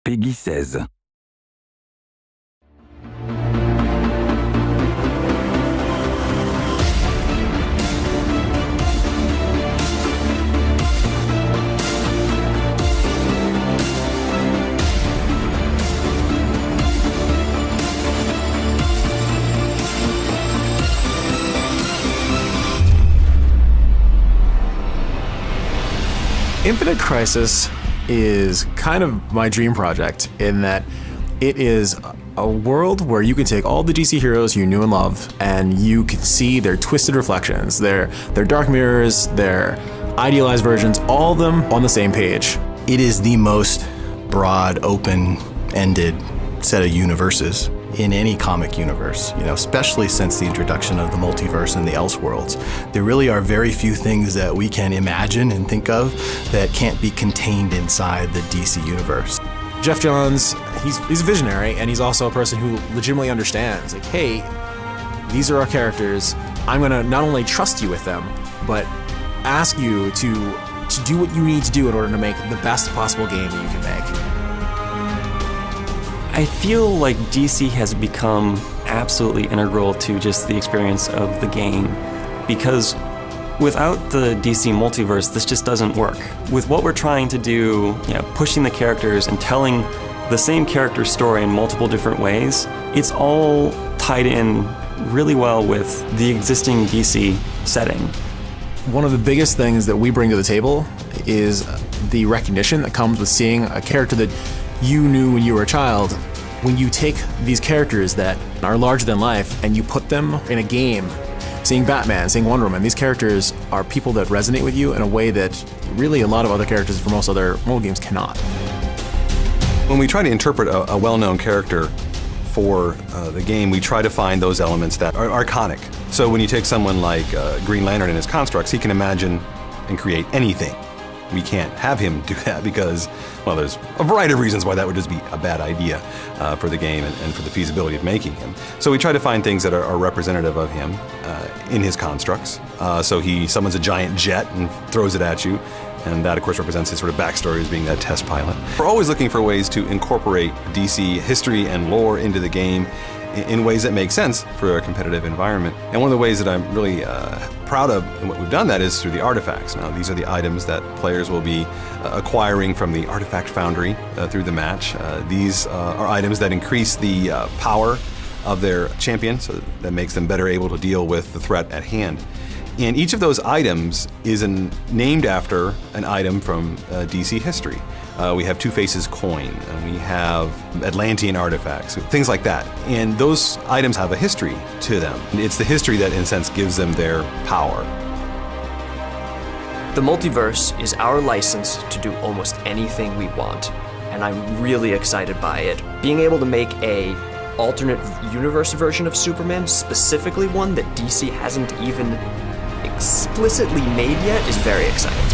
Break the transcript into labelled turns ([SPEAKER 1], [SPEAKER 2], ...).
[SPEAKER 1] Peggy 16.
[SPEAKER 2] Infinite Crisis is kind of my dream project in that it is a world where you can take all the DC heroes you knew and loved and you can see their twisted reflections, their dark mirrors, their idealized versions, all of them on the same page.
[SPEAKER 3] It is the most broad, open-ended set of universes in any comic universe, especially since the introduction of the multiverse and the Elseworlds. There really are very few things that we can imagine and think of that can't be contained inside the DC universe.
[SPEAKER 2] Jeff Johns, he's a visionary, and he's also a person who legitimately understands, like, hey, these are our characters. I'm gonna not only trust you with them, but ask you to do what you need to do in order to make the best possible game that you can make.
[SPEAKER 4] I feel like DC has become absolutely integral to just the experience of the game, because without the DC multiverse, this just doesn't work. With what we're trying to do, pushing the characters and telling the same character story in multiple different ways, it's all tied in really well with the existing DC setting.
[SPEAKER 2] One of the biggest things that we bring to the table is the recognition that comes with seeing a character that you knew when you were a child. When you take these characters that are larger than life and you put them in a game, seeing Batman, seeing Wonder Woman, these characters are people that resonate with you in a way that really a lot of other characters from most other mobile games cannot.
[SPEAKER 5] When we try to interpret a well-known character for the game, we try to find those elements that are iconic. So when you take someone like Green Lantern and his constructs, he can imagine and create anything. We can't have him do that because, well, there's a variety of reasons why that would just be a bad idea for the game and for the feasibility of making him. So we try to find things that are representative of him in his constructs. So he summons a giant jet and throws it at you, and that, of course, represents his sort of backstory as being that test pilot. We're always looking for ways to incorporate DC history and lore into the game in ways that make sense for a competitive environment. And one of the ways that I'm really proud of and what we've done that is through the artifacts. Now, these are the items that players will be acquiring from the Artifact Foundry through the match. These are items that increase the power of their champion, so that makes them better able to deal with the threat at hand. And each of those items is named after an item from DC history. We have Two-Face's coin, and we have Atlantean artifacts, things like that. And those items have a history to them. It's the history that, in a sense, gives them their power.
[SPEAKER 6] The multiverse is our license to do almost anything we want, and I'm really excited by it. Being able to make a alternate universe version of Superman, specifically one that DC hasn't even explicitly made yet, is very exciting.